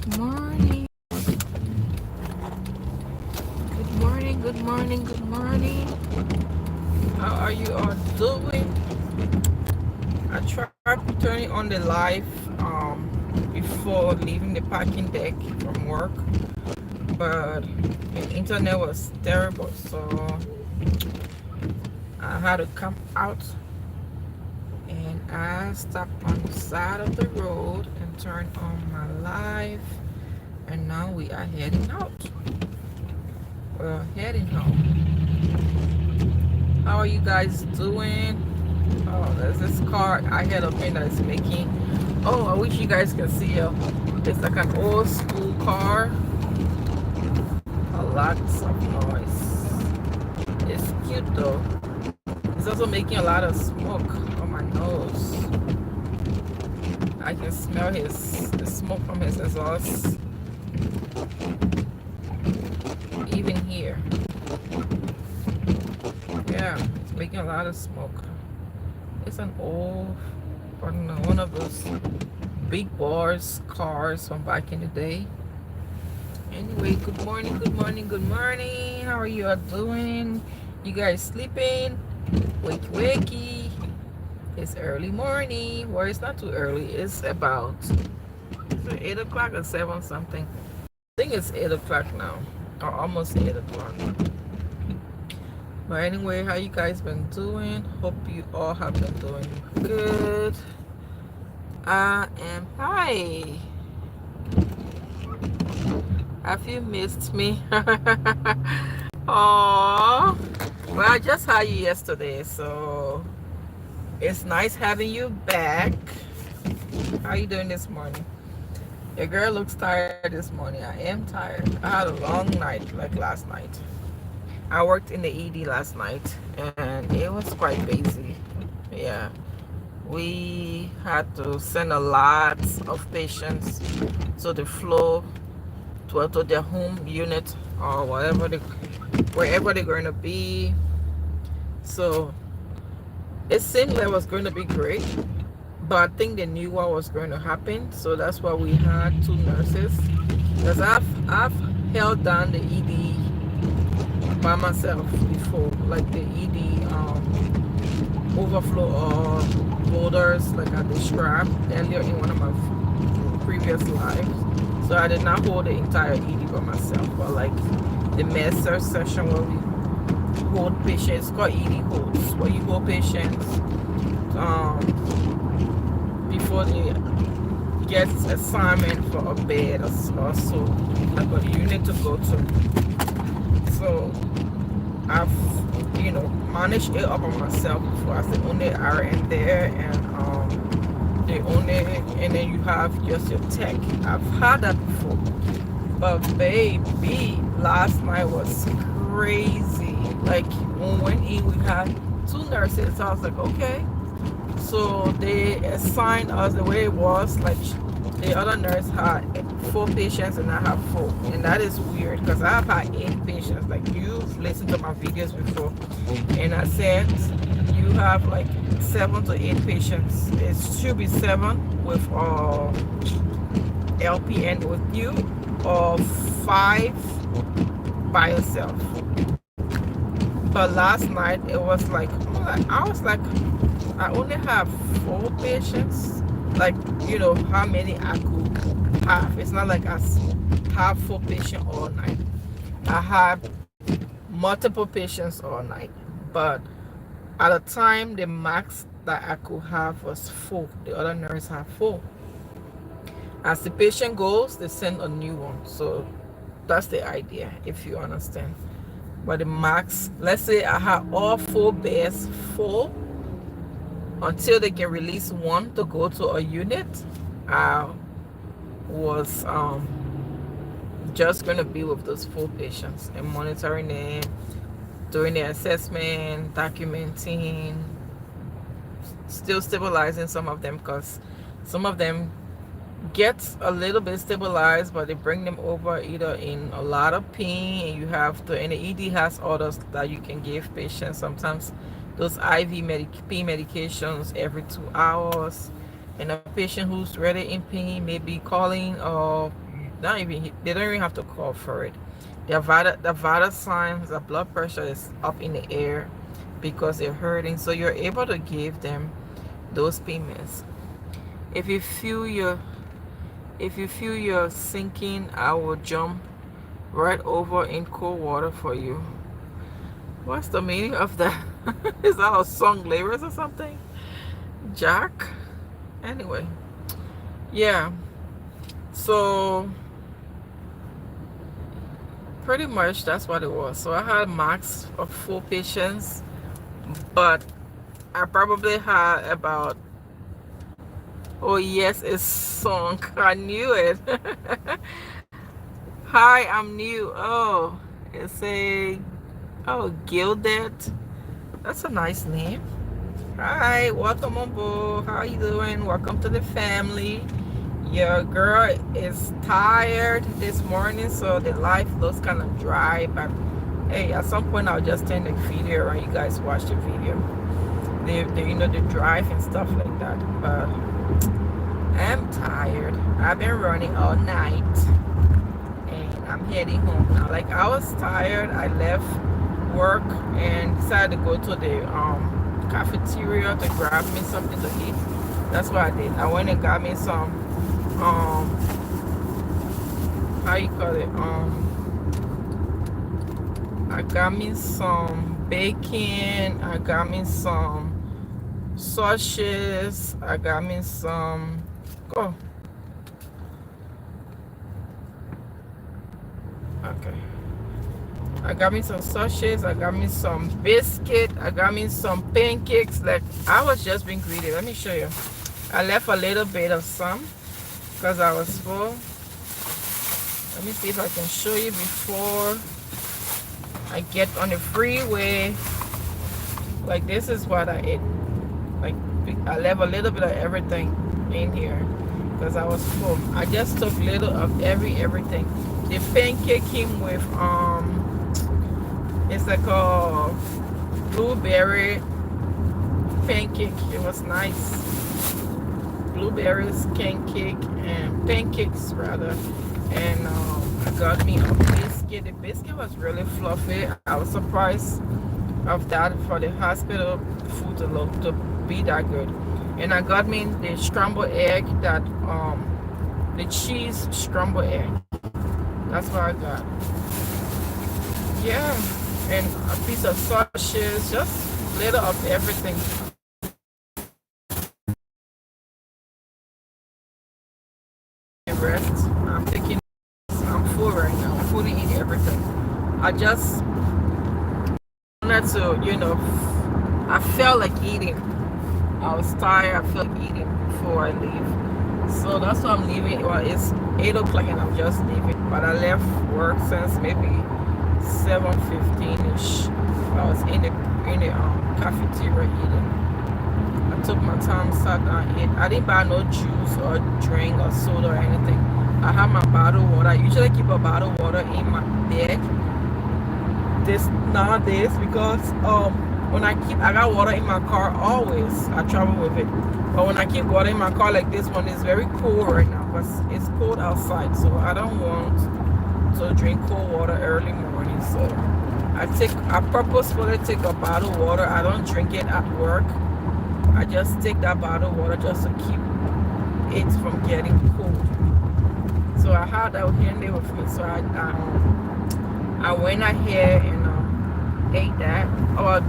Morning. Good morning, good morning, good morning. How are you all doing? I tried turning on the live before leaving the parking deck from work, but the internet was terrible, so I had to come out and I stopped on the side of the road and turned on my live, and now we are heading out. We're heading home. How are you guys doing? Oh, there's this car ahead of me that is making. Oh, I wish you guys can see it. It's like an old school car. A lot of noise. It's cute though. It's also making a lot of smoke on my nose. I can smell the smoke from his exhaust even here. Yeah, it's making a lot of smoke. It's an old, I don't know, one of those big bars cars from back in the day. Anyway, good morning, good morning, good morning. How are you all doing? You guys sleeping? Wakey wakey. It's early morning. Well, it's not too early. It's about 8 o'clock or 7 something. I think it's 8 o'clock now. Or almost 8 o'clock. But anyway, how you guys been doing? Hope you all have been doing good. I am. Hi. Have you missed me? Oh, well, I just had you yesterday, so it's nice having you back. How you doing this morning? Your girl looks tired this morning. I am tired. I had a long night, like last night. I worked in the ED last night, and it was quite busy. Yeah, we had to send a lot of patients to the floor to their home unit or wherever they're going to be. So it seemed like it was going to be great, but I think they knew what was going to happen, so that's why we had two nurses. Because I've held down the ED by myself before, like the ED overflow or boulders, like I described earlier in one of my previous lives. So I did not hold the entire ED by myself, but like the med surg session where we hold patients, it's called ED holds, where you hold patients before they get assignment for a bed or so, like a unit to go to. So I've managed it up on myself before. I was the only RN there, and then you have just your tech. I've had that before, but baby, last night was crazy. Like when we went in, we had two nurses. So I was like, okay. So they assigned us the way it was. Like the other nurse had 4 patients and I have 4, and that is weird because I've had 8 patients. Like you've listened to my videos before, and I said you have like 7 to 8 patients. It should be 7 with LPN with you, or 5 by yourself. But last night it was like I was like, I only have 4 patients. Like, how many I could have. It's not like I have 4 patients all night. I have multiple patients all night. But at the time, the max that I could have was 4. The other nurse had 4. As the patient goes, they send a new one. So that's the idea, if you understand. But the max, let's say I have all 4 beds full until they can release one to go to a unit. I was just going to be with those 4 patients and monitoring them, doing the assessment, documenting, still stabilizing some of them, because some of them get a little bit stabilized, but they bring them over either in a lot of pain, and you have to, and the ED has others that you can give patients, sometimes those IV pain medications every 2 hours, and a patient who's really in pain may be calling not even, they don't even have to call for it. The vital signs, the blood pressure is up in the air because they're hurting. So you're able to give them those pain meds. If you feel your sinking, I will jump right over in cold water for you. What's the meaning of that? Is that a song lyrics or something? Jack? Anyway, yeah. So pretty much that's what it was. So I had max of 4 patients, but I probably had about, oh yes, it's song. I knew it. Hi, I'm new. Oh, it's a, oh, Gilded. That's a nice name. Hi, welcome on board. How you doing? Welcome to the family. Your girl is tired this morning, so the life looks kind of dry. But hey, at some point I'll just turn the video around. You guys watch the video. The drive and stuff like that. But I'm tired. I've been running all night, and I'm heading home now. Like, I was tired. I left work and decided to go to the cafeteria to grab me something to eat. That's what I did. I went and got me some how you call it, I got me some bacon, I got me some sausages, I got me some, oh, okay, I got me some sausages, I got me some biscuit, I got me some pancakes. Like, I was just being greedy. Let me show you. I left a little bit of some because I was full. Let me see if I can show you before I get on the freeway. Like, this is what I ate. Like, I left a little bit of everything in here because I was full. I just took little of everything. The pancake came with it's like a blueberry pancake. It was nice. Blueberries, pancakes rather. And I got me a biscuit. The biscuit was really fluffy. I was surprised of that for the hospital food to be that good. And I got me the scrambled egg, that the cheese scrambled egg. That's what I got. Yeah, and a piece of sausage, just little of everything. The rest, I'm full right now. I'm fully eating everything. I just wanted to, I felt like eating. I was tired. I felt like eating before I leave. So that's why I'm leaving. Well, it's 8 o'clock and I'm just leaving. But I left work since maybe 7:15ish. I was in the cafeteria eating. I took my time, sat down, ate. I didn't buy no juice or drink or soda or anything. I have my bottled water. I usually keep a bottled water in my bag this nowadays because I got water in my car always. I travel with it. But when I keep water in my car like this one, it's very cold right now because it's cold outside. So I don't want to drink cold water early morning. So I purposefully take a bottled water. I don't drink it at work. I just take that bottled water just to keep it from getting cold. So I had that handy with me. So I went ahead and ate that, or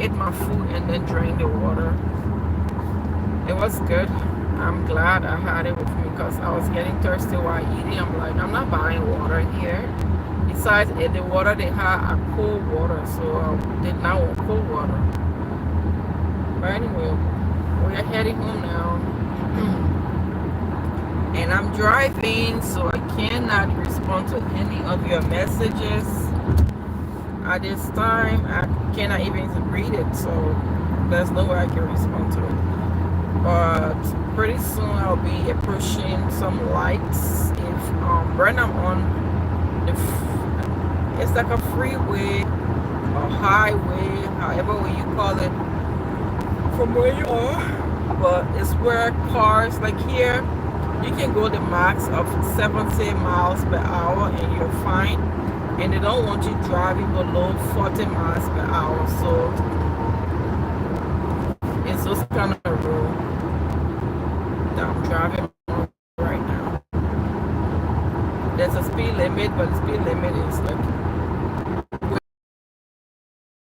ate my food and then drank the water. It was good. I'm glad I had it with me because I was getting thirsty while eating. I'm like, I'm not buying water here. Besides, the water they had are cold water, so I did not want cold water. But anyway, we're heading home now. And I'm driving, so I cannot respond to any of your messages. At this time, I cannot even read it, so there's no way I can respond to it. But pretty soon I'll be approaching some lights. If right now I'm on it's like a freeway or highway, however way you call it, from where you are. But it's where cars, like here, You can go the max of 70 miles per hour and you're fine. And they don't want you driving below 40 miles per hour. So it's those kind of road that I'm driving on right now. There's a speed limit, but the speed limit is like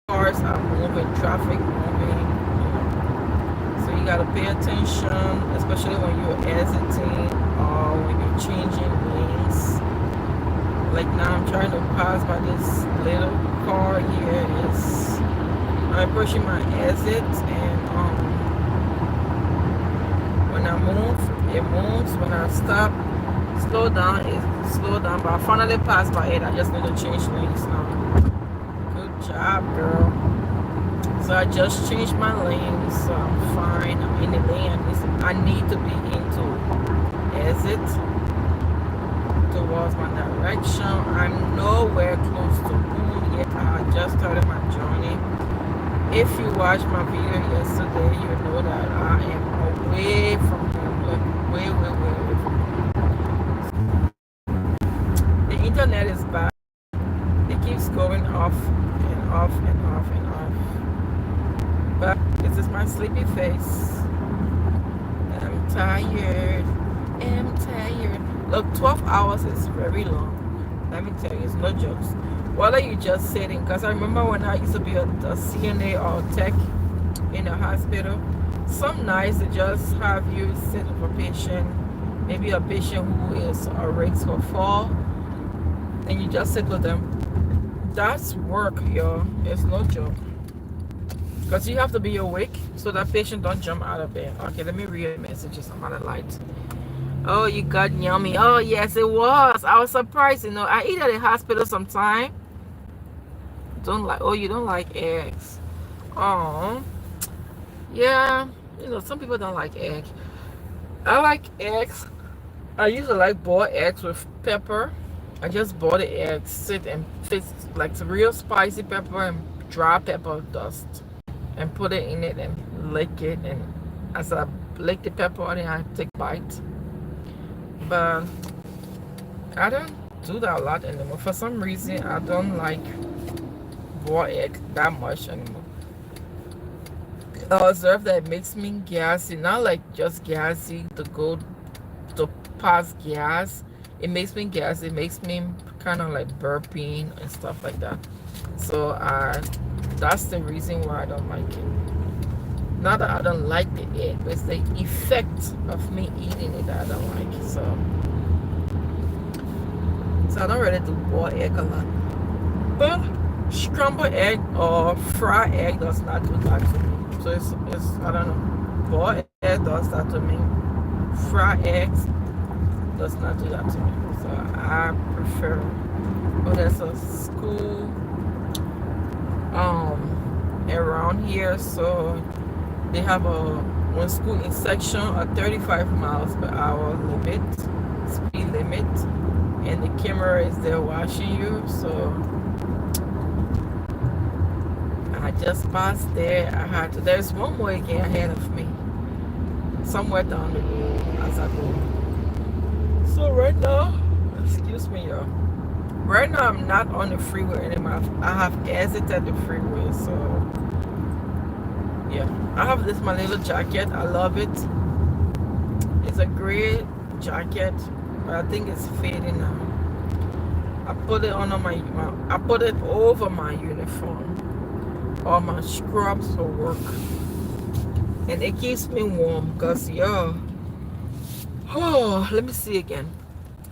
cars are moving, traffic moving. So you gotta pay attention, especially when you're exiting or when you're changing lanes. Like now I'm trying to pass by this little car here. I'm approaching my exit, and when I move, it moves. When I stop, slow down, it slow down. But I finally passed by it. I just need to change lanes now. Good job, girl. So I just changed my lane, so I'm fine. I'm in the lane. I need to be into exit towards my direction. I'm nowhere close to home yet. I just started my journey. If you watched my video yesterday, you know that I am away from home, like way away from home. The internet is bad. It keeps going off and off and off and off. But this is my sleepy face. I'm tired. Look, 12 hours is very long. Let me tell you, it's no jokes. Whether you just sitting, because I remember when I used to be a CNA or a tech in a hospital, some nights they just have you sit with a patient, maybe a patient who is a risk of fall, and you just sit with them. That's work, y'all. It's no joke. Because you have to be awake so that patient don't jump out of bed. Okay, let me read a message. I'm out of light. Oh, you got yummy. Oh, yes, it was. I was surprised. I eat at the hospital sometime. Don't like. Oh, you don't like eggs. Oh, yeah. Some people don't like eggs. I like eggs. I used to like boiled eggs with pepper. I just boil the eggs, sit and fix like some real spicy pepper and dry pepper dust, and put it in it and lick it. And as I lick the pepper, then I take bites. But I don't do that a lot anymore. For some reason, I don't like boiled egg that much anymore. I observe that it makes me gassy, not like just gassy to go to pass gas. It makes me gassy. It makes me kind of like burping and stuff like that. So that's the reason why I don't like it. Not that I don't like the egg, but it's the effect of me eating it that I don't like. So I don't really do boiled egg a lot. But scrambled egg or fried egg does not do that to me. So it's I don't know. Boiled egg does that to me. Fried eggs does not do that to me. So I prefer. But there's a school around here, so they have one school in section a 35 miles per hour limit, speed limit, and the camera is there watching you. So I just passed there. There's one more again ahead of me, somewhere down the road as I go. So right now, excuse me, y'all. Right now I'm not on the freeway anymore. I have exited the freeway, so yeah. I have this my little jacket. I love it. It's a gray jacket, but I think it's fading now. I put it I put it over my uniform or my scrubs for work, and it keeps me warm. Cause y'all, let me see again.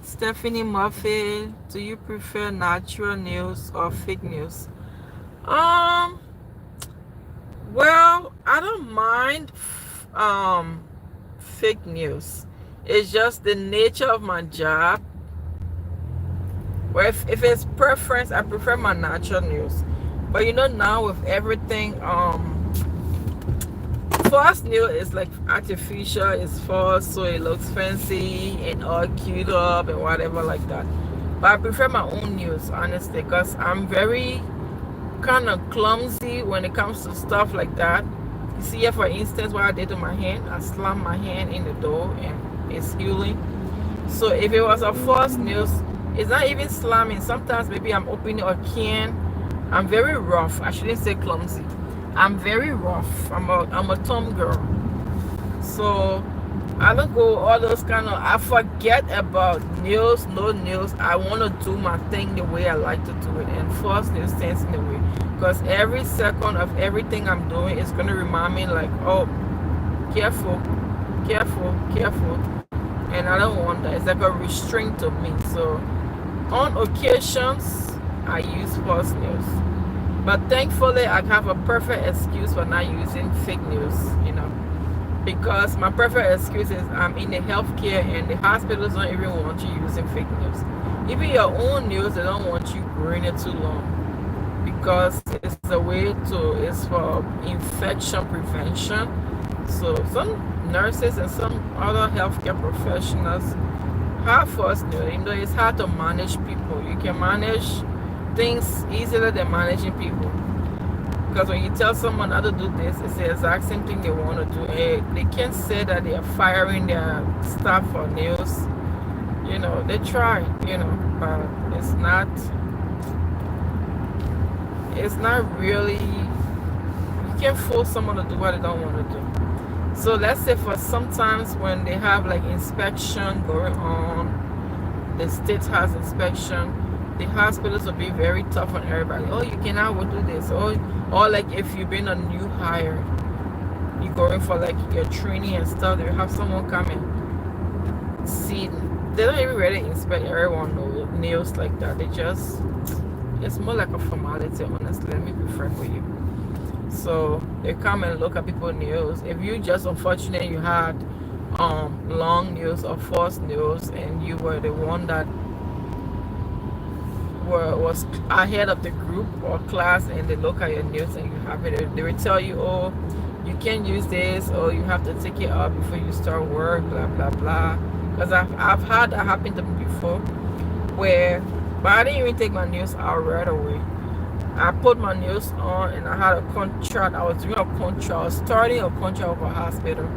Stephanie Murphy, do you prefer natural news or fake news? Well, I don't mind fake news. It's just the nature of my job. Well, if it's preference, I prefer my natural news. But now with everything, false news is like artificial, it's false, so it looks fancy and all cute up and whatever like that. But I prefer my own news, honestly, because I'm very kind of clumsy when it comes to stuff like that. You see here, for instance, what I did to my hand, I slammed my hand in the door and is healing. So if it was a false news, it's not even slamming. Sometimes maybe I'm opening a can. I'm very rough. I shouldn't say clumsy. I'm very rough. I'm a tom girl. So I don't go all those kind of, I forget about nails, no nails. I want to do my thing the way I like to do it, and false nails stands in the way. Because every second of everything I'm doing is going to remind me like, oh, careful, careful, careful. And I don't want that. It's like a restraint to me. So on occasions, I use false nails. But thankfully, I have a perfect excuse for not using fake nails, you know. Because my perfect excuse is I'm in the healthcare and the hospitals don't even want you using fake nails. Even your own nails, they don't want you growing it too long. Because it's a way to, it's for infection prevention. So some nurses and some other healthcare professionals have false nails. You know, it's hard to manage people. You can manage things easier than managing people. Because when you tell someone how to do this, it's the exact same thing they want to do. They can't say that they are firing their staff for nails. You know, they try, you know, but it's not really, you can't force someone to do what they don't want to do. So let's say for sometimes when they have like inspection going on, the state has inspection, the hospitals will be very tough on everybody. Oh, you cannot go do this. Or like if you've been a new hire, you're going for like your training and stuff, they have someone come and see. They don't even really inspect everyone nails like that. It's more like a formality, honestly. Let me be frank with you. So they come and look at people's nails. If you just unfortunate you had long nails or false nails and you were the one that was ahead of the group or class, and they look at your nails and you have it, they will tell you, oh, you can't use this, or you have to take it out before you start work, blah blah blah. Because I've had that happen to me before, where, but I didn't even take my nails out right away. I put my nails on and I had a contract. I was doing a contract. I was starting a contract with a hospital.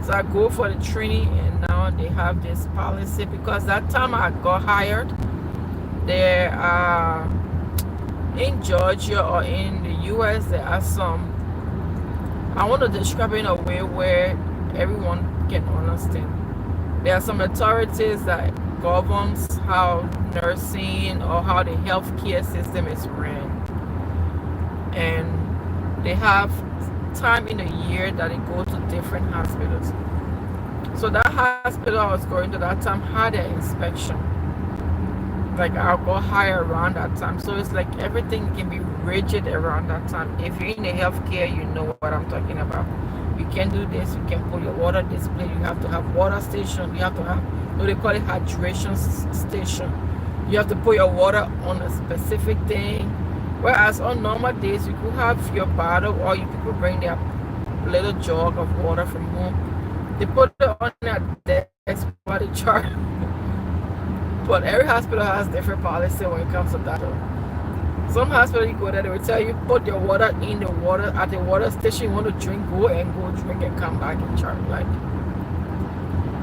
So I go for the training, and now they have this policy, because that time I got hired, there are in Georgia or in the US, there are some, I want to describe it in a way where everyone can understand. There are some authorities that governs how nursing or how the healthcare system is ran, and they have time in the year that they go to different hospitals. So that hospital I was going to that time had an inspection. Like I'll go higher around that time. So it's like everything can be rigid around that time. If you're in the healthcare, you know what I'm talking about. You can do this, you can put your water display, you have to have water station, you have to have, they call it hydration station. You have to put your water on a specific thing. Whereas on normal days, you could have your bottle, or you people bring their little jug of water from home. They put it on their desk while they charge. But every hospital has different policy when it comes to that. Some hospital you go there, they will tell you put your water in the water at the water station. You want to drink, go drink and come back and charge. Like,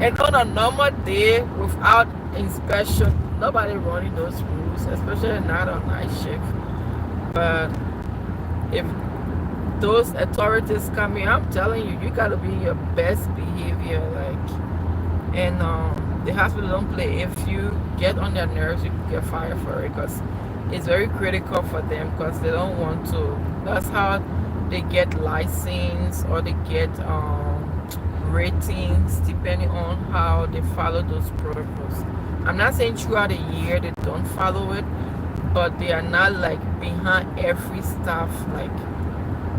and on a normal day without inspection, nobody running those rules, especially not on night shift. But if those authorities come in, I'm telling you, you gotta be your best behavior. Like, and the hospital don't play. If you get on their nerves, you can get fired for it, because it's very critical for them, because they don't want to. That's how they get license, or they get ratings, depending on how they follow those protocols. I'm not saying throughout the year they don't follow it, but they are not like behind every staff. Like,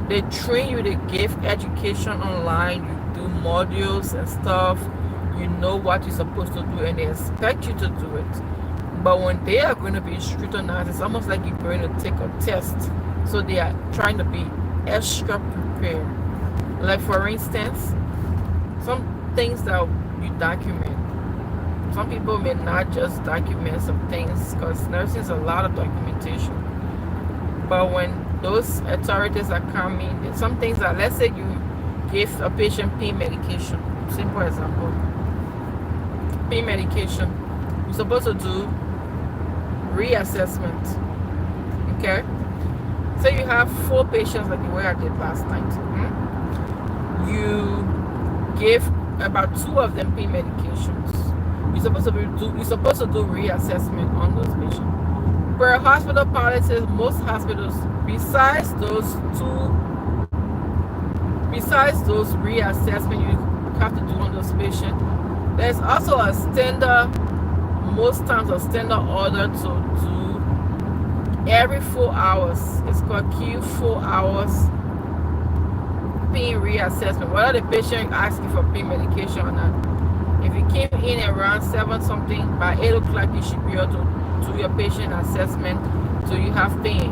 they train you, they give education online, you do modules and stuff, you know what you're supposed to do, and they expect you to do it. But when they are going to be scrutinized, it's almost like you're going to take a test. So they are trying to be extra prepared. Like, for instance, some things that you document. Some people may not just document some things, because nursing is a lot of documentation. But when those authorities are coming, some things that, let's say you give a patient pain medication, simple example. pain medication, you're supposed to do reassessment. Okay? Say you have 4 patients like the way I did last night. You give about 2 of them pain medications. You're supposed to do reassessment on those patients. Per hospital policies, most hospitals, besides those reassessment you have to do on those patients, there's also a standard, most times a standard order to do every 4 hours. It's called Q 4 hours pain reassessment. Whether the patient asks you for pain medication or not. If you came in around 7 something, by 8 o'clock you should be able to do your patient assessment. So you have pain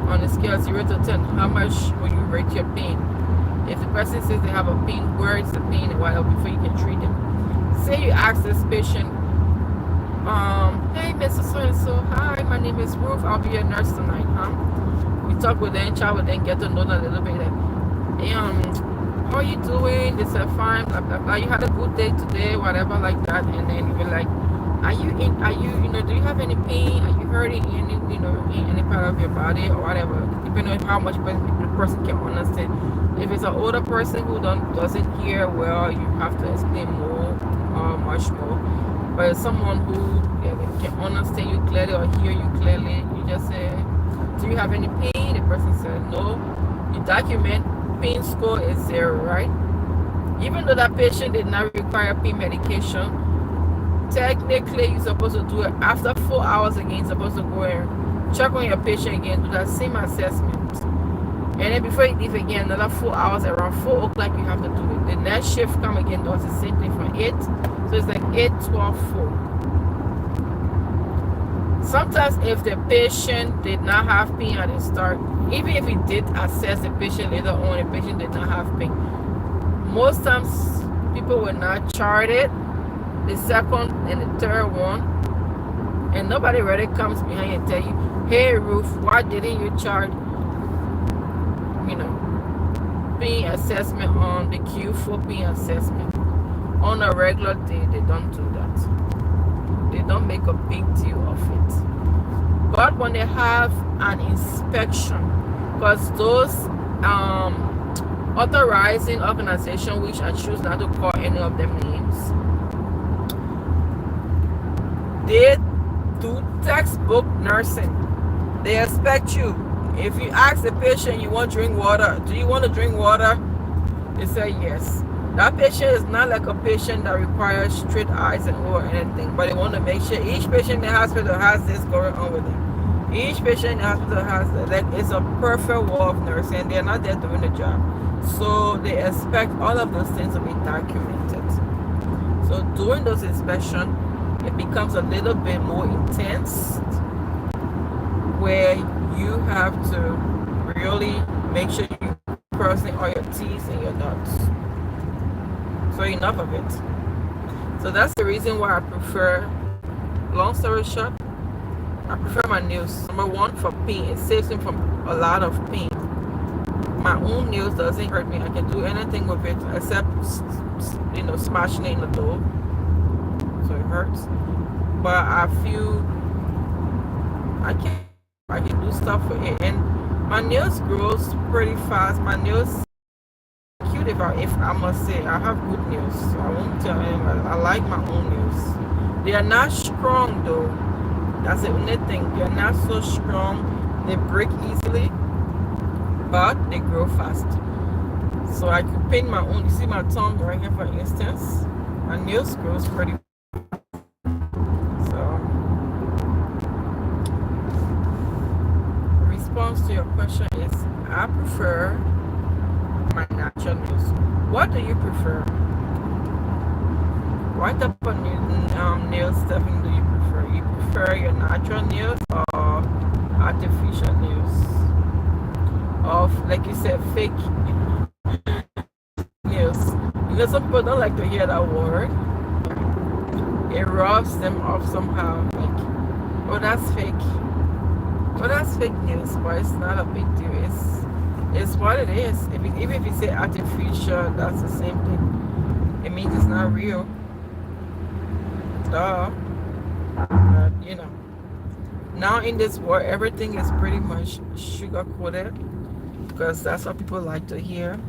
on the scale 0 to 10. How much will you rate your pain? If the person says they have a pain, where is the pain and what else before you can treat them? Say you ask this patient, hey Mr. So-and-so, hi, my name is Ruth, I'll be your nurse tonight, You talk with them, chat with them, get to know them a little bit. Hey, how are you doing? They said fine, blah blah blah. You had a good day today, whatever like that, and then you be like, do you have any pain? Are you hurting in any part of your body or whatever? Depending on how much the person can understand. If it's an older person who doesn't hear well, you have to explain more, much more. But someone who can understand you clearly or hear you clearly, you just say, do you have any pain? The person said no. You document, pain score is 0, right? Even though that patient did not require pain medication, technically you're supposed to do it after 4 hours again. You're supposed to go and check on your patient again, do that same assessment. And then before you leave again, another 4 hours, around 4 o'clock you have to do it. The next shift come again, does the same thing from 8. So it's like 8, 12, 4. Sometimes if the patient did not have pain at the start, even if we did assess the patient later on, the patient did not have pain, most times people will not chart it, the second and the third one, and nobody really comes behind and tell you, hey Ruth, why didn't you chart pain assessment on the Q4 pain assessment? On a regular day, they don't do that. They don't make a big deal of it. But when they have an inspection, because those authorizing organization, which I choose not to call any of them names, they do textbook nursing. They expect you. If you ask the patient, you want to drink water, do you want to drink water? They say yes. That patient is not like a patient that requires straight eyes and or anything, but they want to make sure each patient in the hospital has this going on with them. Each patient in the hospital has that. It's a perfect wall of nursing, and they're not there doing the job. So they expect all of those things to be documented. So during those inspections, it becomes a little bit more intense, where you have to really make sure you crossing all your T's and your nuts. So enough of it. So that's the reason why I prefer, long story short, I prefer my nails. Number one, for pain. It saves me from a lot of pain. My own nails doesn't hurt me. I can do anything with it except, smashing it in the door. So it hurts. But I feel I can do stuff with it. And my nails grows pretty fast. My nails cute, if I must say. I have good nails. So I won't tell anybody. I like my own nails. They are not strong though. That's the only thing. They're not so strong. They break easily, but they grow fast. So I can paint my own. You see my thumb right here, for instance. My nails grows pretty. So, the response to your question is, I prefer my natural nails. What do you prefer? What type of nail stuffing do you prefer? You prefer your natural nails or artificial nails? Or, like you said, fake nails? Because some people don't like to hear that word. It robs them off somehow. Like, oh, that's fake. Oh, that's fake nails, but it's not a big deal. It's what it is. Even if you say artificial, that's the same thing. It means it's not real. Duh. But now in this world, everything is pretty much sugar coated because that's what people like to hear.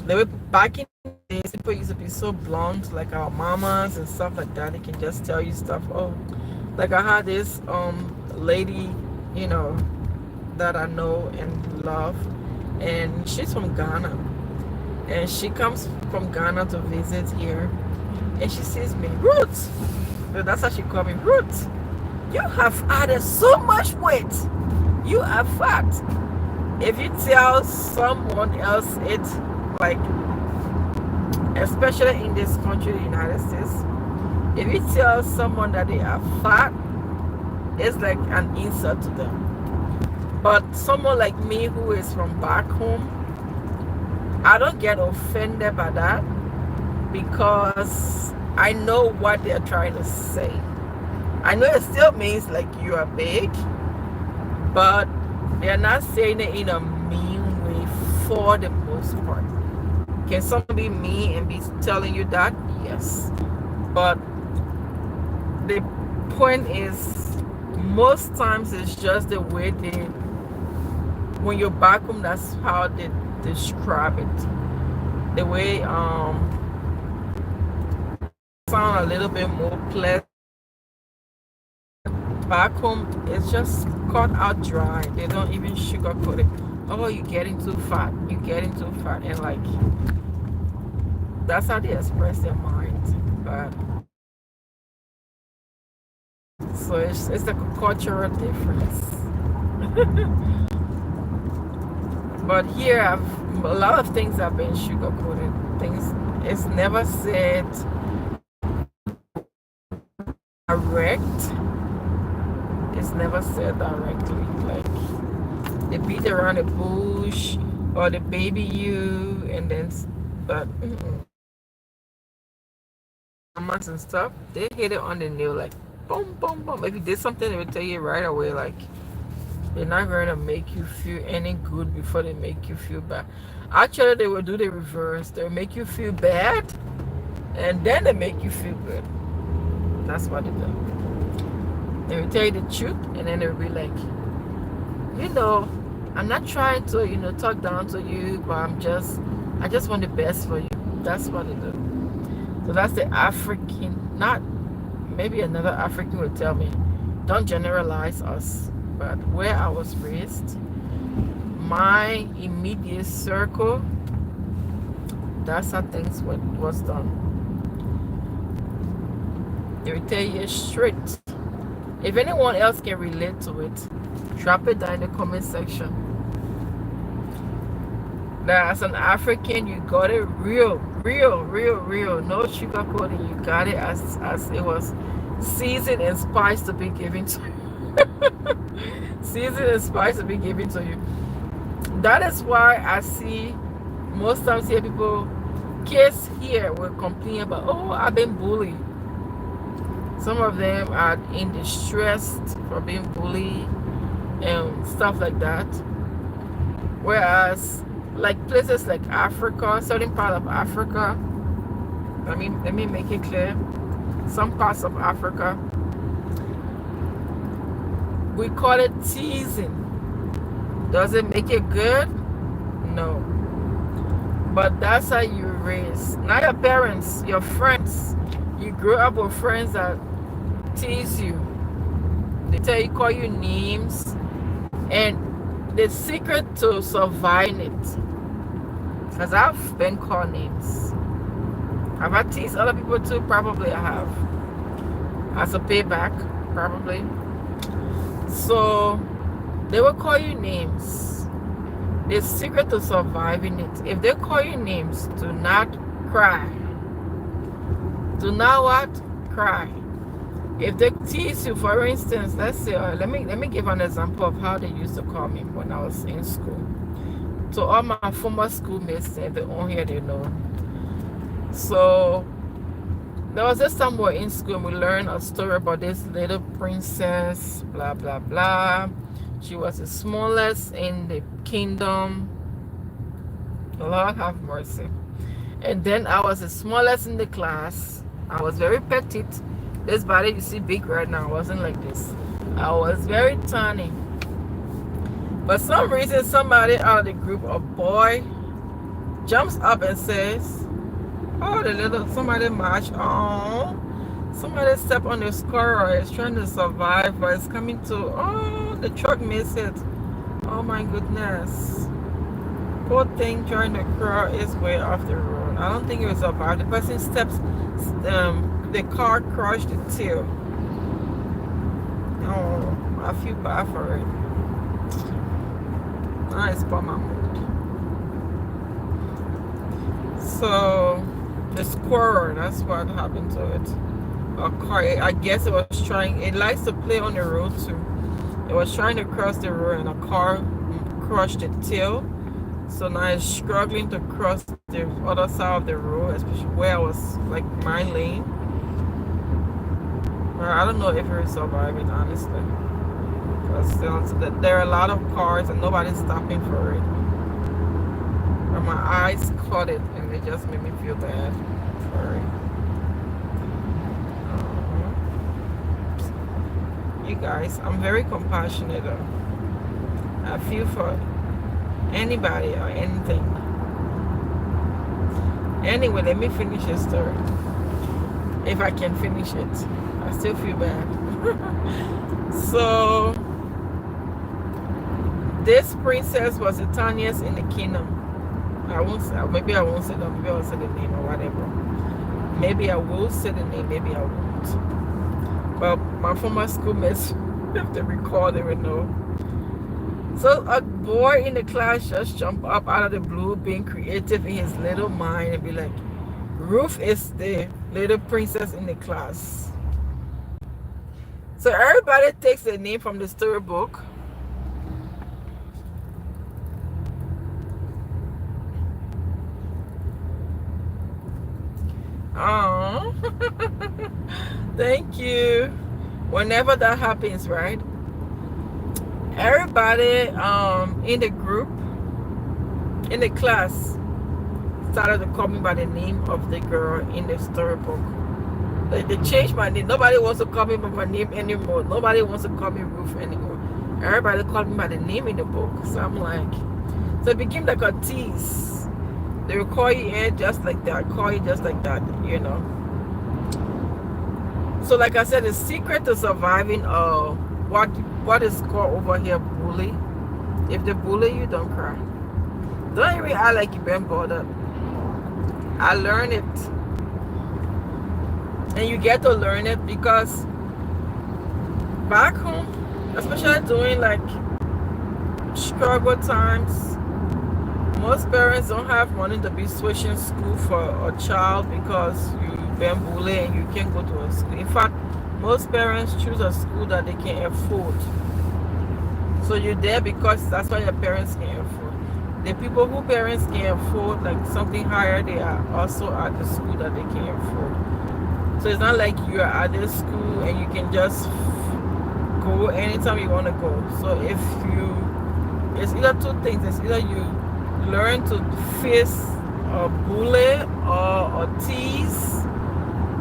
The way back in the days, people used to be so blunt, like our mamas and stuff like that. They can just tell you stuff. Oh, like I had this lady, you know, that I know and love, and she's from Ghana, and she comes from Ghana to visit here, and she sees me, Ruth. So that's how she called me, Ruth. You have added so much weight. You are fat. If you tell someone else it, like, especially in this country, the United States, if you tell someone that they are fat, it's like an insult to them. But someone like me who is from back home, I don't get offended by that because I know what they're trying to say. I know it still means like you are big, but they're not saying it in a mean way for the most part. Can someone be mean and be telling you that? Yes. But the point is, most times it's just the way they, when you're back home, that's how they describe it. The way sound a little bit more pleasant. Back home, it's just cut out dry. They don't even sugarcoat it. Oh, you're getting too fat. You're getting too fat. And like, that's how they express their mind. But so it's like a cultural difference. But here, a lot of things have been sugar-coated. Things, it's never said direct. It's never said directly. Like, they beat around the bush or they baby you, and then, but mamas and stuff, they hit it on the nail, like, boom, boom, boom. If you did something, they would tell you right away, like, they're not going to make you feel any good before they make you feel bad. Actually, they will do the reverse. They'll make you feel bad, and then they make you feel good. That's what they do. They will tell you the truth, and then they'll be like, I'm not trying to, talk down to you, but I just want the best for you. That's what they do. So that's the African, not maybe another African will tell me, don't generalize us. But where I was raised, my immediate circle, that's how things was done. They will tell you straight. If anyone else can relate to it, drop it down in the comment section. That as an African, you got it real. No sugarcoating. You got it as it was, seasoned and spiced to be given to you. Season and spice to be given to you. That is why I see most times here people, kids here will complain about, oh, I've been bullied. Some of them are in distress for being bullied and stuff like that. Whereas like places like Africa, certain part of Africa, let me make it clear. Some parts of Africa, we call it teasing. Does it make it good? No. But that's how you raise. Now your parents, your friends, you grew up with friends that tease you. They call you names. And the secret to surviving it, because I've been called names. Have I teased other people too? Probably I have. As a payback, probably. So they will call you names. The secret to surviving it, if they call you names, do not cry. Do not what? Cry. If they tease you, for instance, let's say, let me give an example of how they used to call me when I was in school. To all my former schoolmates, if they're on here, they know. So there was this time we were in school and we learned a story about this little princess, blah, blah, blah. She was the smallest in the kingdom. Lord have mercy. And then I was the smallest in the class. I was very petite. This body you see big right now wasn't like this. I was very tiny. For some reason, somebody out of the group, a boy, jumps up and says, "Oh, the little somebody march. Oh, somebody step on the squirrel. It's trying to survive, but it's coming to. Oh, the truck missed it. Oh my goodness. Poor thing trying to crawl its way off the road. I don't think it will survive. The person steps. The car crushed the tail. Oh, I feel bad for it. Nice for my mood. So the squirrel, that's what happened to it. A car, I guess it was trying. It likes to play on the road too. It was trying to cross the road, and a car crushed the tail. So now it's struggling to cross the other side of the road, especially where I was like my lane. I don't know if it will survive it, honestly. Because there are a lot of cars and nobody's stopping for it. But my eyes caught it and it just made me feel bad for it. You guys, I'm very compassionate. I feel for anybody or anything. Anyway, let me finish this story. If I can finish it. I still feel bad. So this princess was the tiniest in the kingdom. Maybe I won't say that, maybe I'll say the name or whatever. Maybe I will say the name, maybe I won't. But my former schoolmates, if they recall, they will know. So a boy in the class just jumped up out of the blue, being creative in his little mind, and be like, Ruth is the little princess in the class. So everybody takes the name from the storybook. Oh, thank you. Whenever that happens, right? Everybody in the group, in the class, started to call me by the name of the girl in the storybook. They changed my name. Nobody wants to call me by my name anymore. Nobody wants to call me Ruth anymore. Everybody called me by the name in the book. So I'm like, so it became like a tease. They will call you in just like that, call you just like that, you know. So like I said, the secret to surviving what is called over here bully. If they bully you, don't cry. Don't even act like you've been bothered. I learned it. And you get to learn it because back home, especially during like struggle times, most parents don't have money to be switching school for a child because you've been bullied and you can't go to a school. In fact, most parents choose a school that they can afford. So you're there because that's what your parents can afford. The people who parents can afford like something higher, they are also at the school that they can afford. So it's not like you're at this school and you can just go anytime you want to go. So if you, it's either two things. It's either you learn to face a bully or a tease,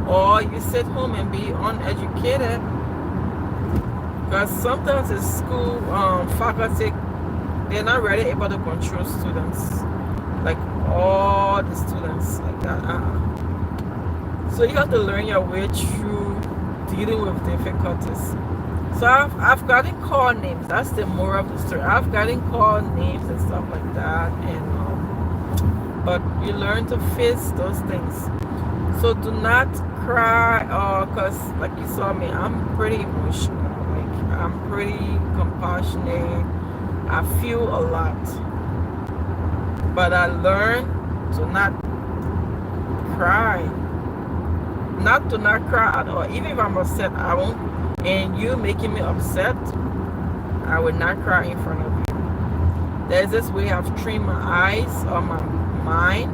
or you sit home and be uneducated. Because sometimes the school faculty, they're not really able to control students, like all the students like that. So you have to learn your way through dealing with difficulties. So I've gotten call names. That's the moral of the story. I've gotten call names and stuff like that, and but you learn to face those things. So do not cry, or because like you saw me, I'm pretty emotional. Like I'm pretty compassionate. I feel a lot, but I learn to not cry. Not to not cry at all. Even if I'm upset, I won't. And you making me upset, I will not cry in front of you. There's this way I've trained my eyes or my mind.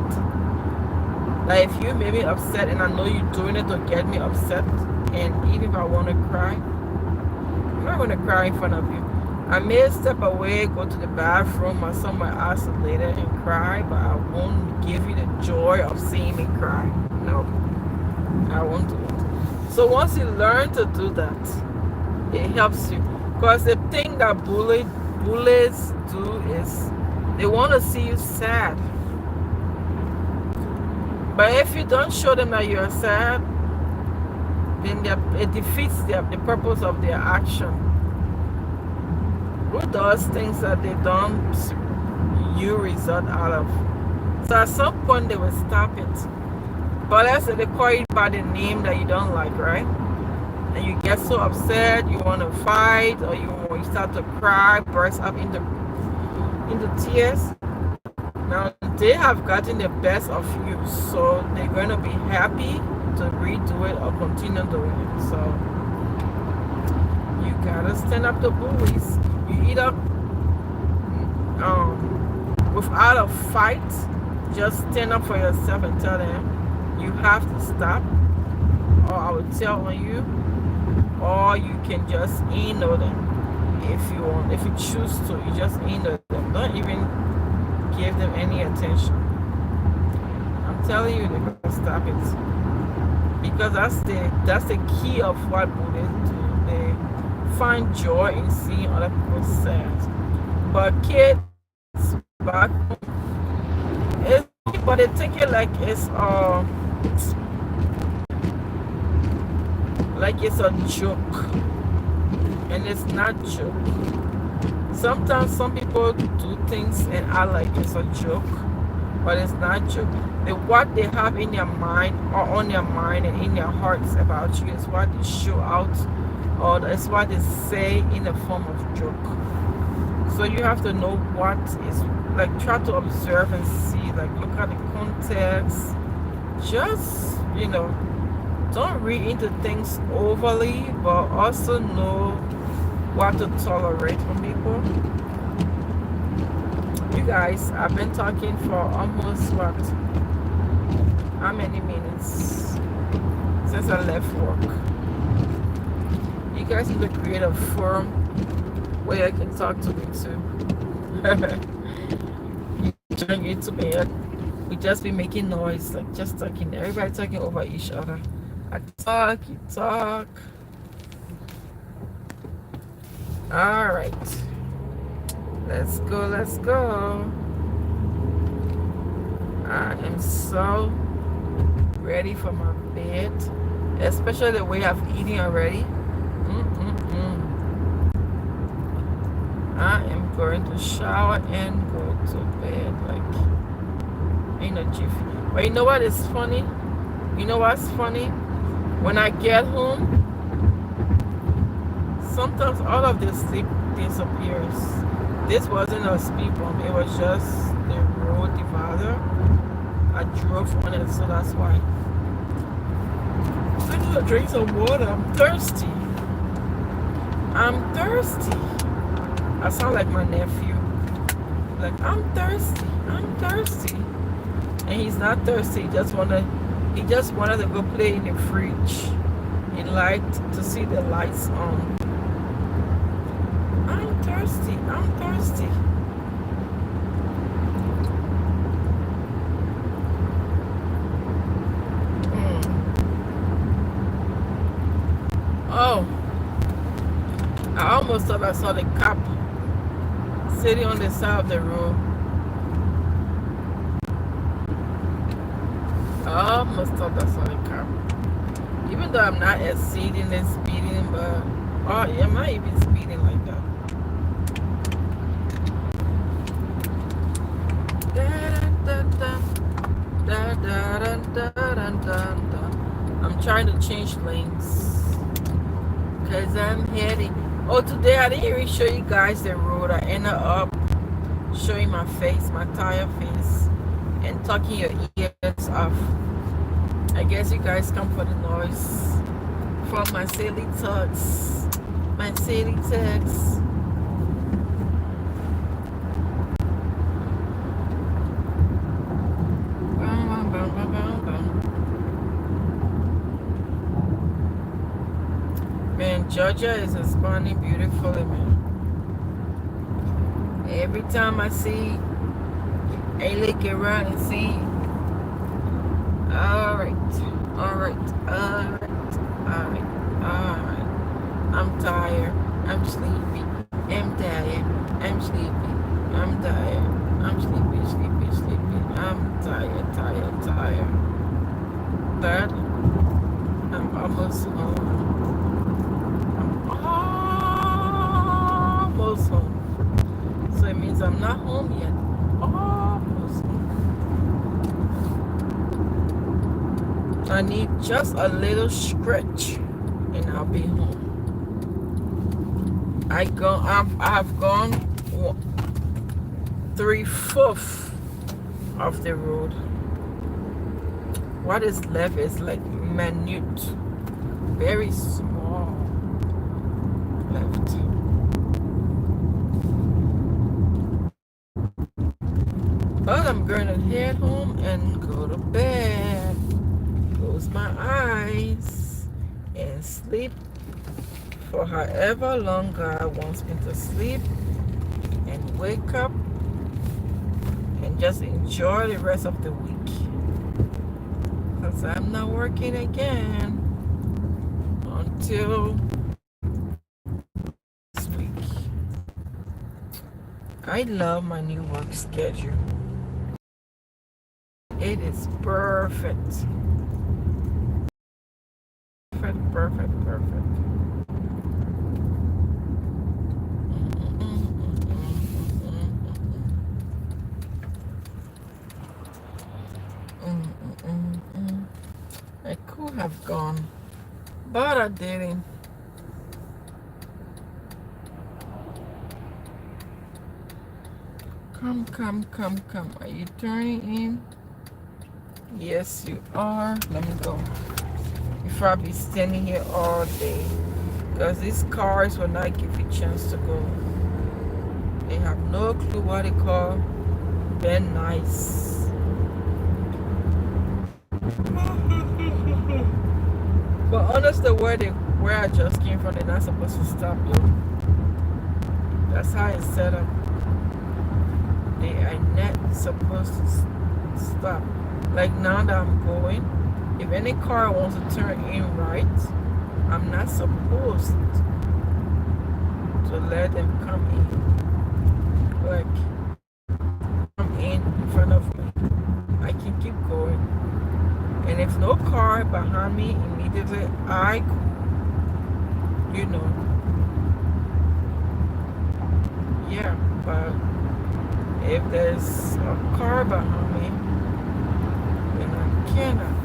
Like if you made me upset and I know you're doing it to get me upset, and even if I want to cry, I'm not going to cry in front of you. I may step away, go to the bathroom or somewhere isolated and cry, but I won't give you the joy of seeing me cry. No. I won't do it. So once you learn to do that, it helps you. Because the thing that bullies do is they want to see you sad. But if you don't show them that you're sad, then it defeats the purpose of their action. Who does things that they don't you result out of? So at some point they will stop it. But let's say they call you by the name that you don't like, right? And you get so upset, you want to fight, or you start to cry, burst up into tears. Now they have gotten the best of you, so they're going to be happy to redo it or continue doing it. So you gotta stand up to bullies. You either without a fight, just stand up for yourself and tell them you have to stop, or I will tell on you, or you can just ignore them if you want. If you choose to, you just ignore them. Don't even give them any attention. I'm telling you, they're gonna stop it, because that's the key of what Buddhists do. They find joy in seeing other people sad. But kids back home, but they take it like it's a joke, and it's not joke. Sometimes some people do things and act like it's a joke, but it's not joke. What they have in their mind, or on their mind and in their hearts about you, is what they show out, or it's what they say in the form of joke. So you have to know what is, like, try to observe and see, like, look at the context. Just, don't read into things overly, but also know what to tolerate from people. You guys, I've been talking for almost how many minutes since I left work? You guys need to create a forum where you can talk to me too. You join YouTube and we just be making noise, like just talking, everybody talking over each other. I talk, you talk. All right, let's go. I am so ready for my bed, especially the way I've eaten already. I am going to shower and go to bed, like, in a jiffy. But you know what is funny? You know what's funny? When I get home, sometimes all of the sleep disappears. This wasn't a speed bump, it was just the road divider. I drove on it, so that's why. I need to drink some water. I'm thirsty. I sound like my nephew. Like, I'm thirsty. And he's not thirsty. He just wanted to go play in the fridge. He liked to see the lights on. I'm thirsty. Oh, I almost thought I saw the cop sitting on the side of the road. I almost thought I saw the cop. Even though I'm not exceeding and speeding, but am I even speeding like that? I'm trying to change lanes because I'm heading. Oh, today I didn't even show you guys the road. I ended up showing my face, my tire face, and talking your ears off. I guess you guys come for the noise from my silly talks. Man, Georgia is responding beautifully, man. Every time I see, I look around and see. All right. Alright, alright. I'm tired. I'm sleepy. I'm tired. I'm sleepy. I'm tired. I'm sleepy, sleepy, sleepy. I'm tired, tired, tired. Tired. I'm almost home. I'm almost home. So it means I'm not home yet. Almost home. I need just a little stretch and I'll be home. I've gone 3/4 of the road. What is left is like minute, very small left. But I'm going to head home and go to bed, close my eyes, and sleep for however long God wants me to sleep, and wake up and just enjoy the rest of the week. Because I'm not working again until this week. I love my new work schedule. It is perfect. Perfect, perfect, perfect. I could have gone, but I didn't. Come, come, come, come. Are you turning in? Yes, you are. Let me go. Before I be standing here all day. Because these cars will not give you a chance to go. They have no clue what they call being nice. But honestly, where I just came from, they're not supposed to stop though. That's how it's set up. They are not supposed to stop. Like now that I'm going, if any car wants to turn in right, I'm not supposed to let them come in. Like, come in front of me. I can keep going. And if no car behind me, immediately I, yeah, but if there's a car behind me, then I cannot.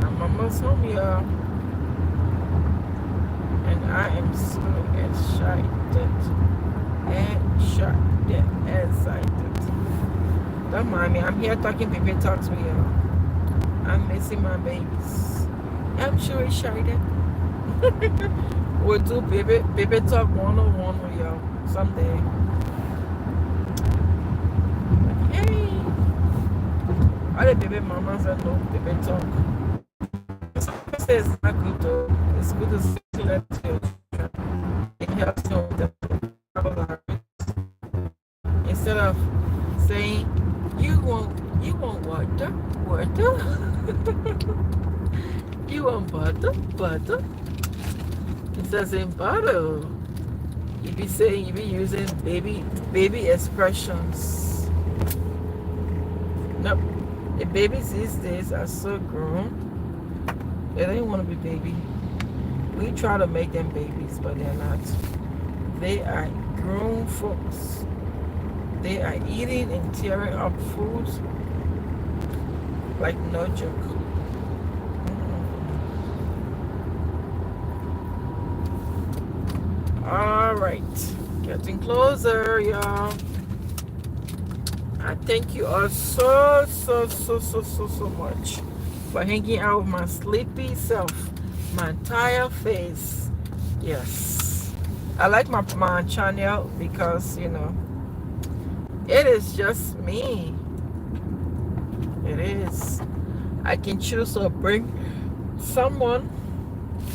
I'm almost home, y'all. And I am so excited. Don't mind me, I'm here talking baby talks with y'all. I'm missing my babies. I'm so excited. We'll do baby talk 101 with y'all someday. Hey, all the baby mamas that know baby talk. Some say it's not good though. It's good to see that to your children. It helps them with the vocabulary. Instead of saying you want water. You want butter. Instead of saying butter, you be using baby expressions. Nope. The babies these days are so grown. They don't want to be baby. We try to make them babies, but they're not. They are grown folks. They are eating and tearing up food like no joke. All right, getting closer, y'all. I thank you all so much for hanging out with my sleepy self, my entire face. Yes, I like my channel because it is just me. It is. I can choose to bring someone.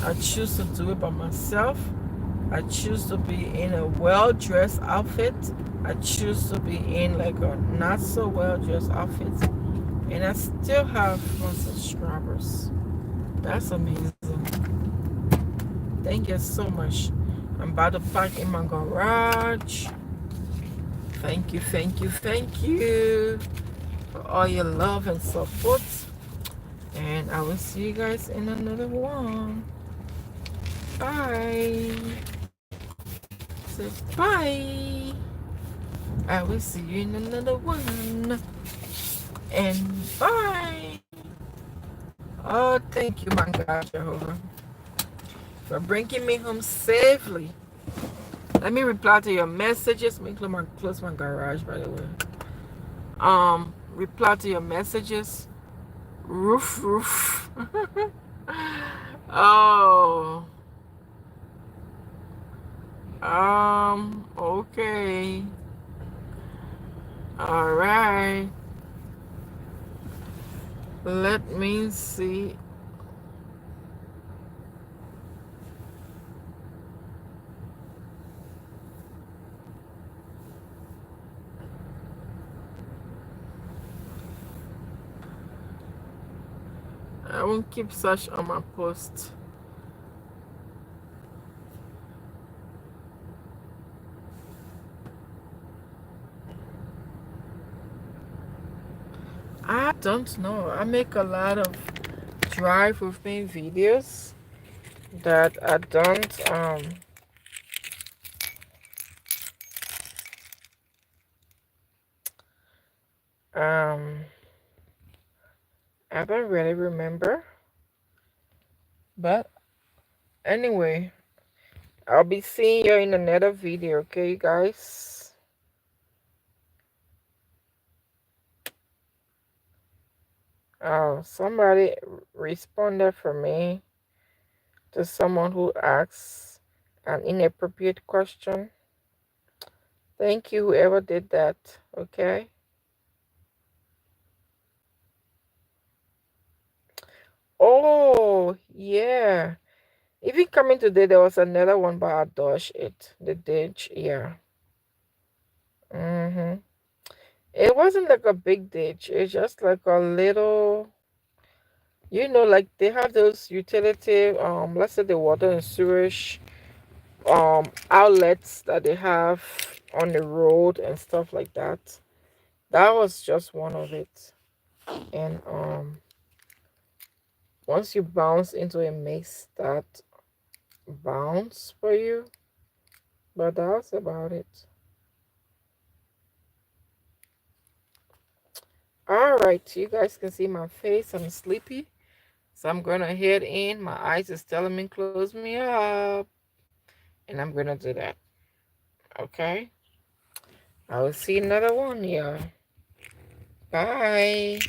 I choose to do it by myself. I choose to be in a well-dressed outfit. I choose to be in like a not so well-dressed outfit. And I still have my subscribers. That's amazing. Thank you so much. I'm about to park in my garage. Thank you, thank you, thank you for all your love and support. And I will see you guys in another one. Bye. Say bye. I will see you in another one. And bye. Oh, thank you, my God, Jehovah, for bringing me home safely. Let me reply to your messages. Let me close my garage, by the way. Reply to your messages. Roof, roof. Oh, okay. All right. Let me see. I won't keep such on my post. I don't know. I make a lot of drive with me videos that I don't um I don't really remember. But anyway, I'll be seeing you in another video, okay guys? Oh, somebody responded for me to someone who asked an inappropriate question. Thank you, whoever did that, okay? Oh, yeah. Even coming today, there was another one, but I dodged it. The ditch, yeah. Mm-hmm. It wasn't like a big ditch. It's just like a little, like they have those utility, let's say the water and sewage, outlets that they have on the road and stuff like that. That was just one of it. And once you bounce into it, makes that bounce for you. But that's about it. All right, you guys can see my face. I'm sleepy, so I'm gonna head in. My eyes is telling me close me up, and I'm gonna do that. Okay. I will see another one. Yeah. Bye.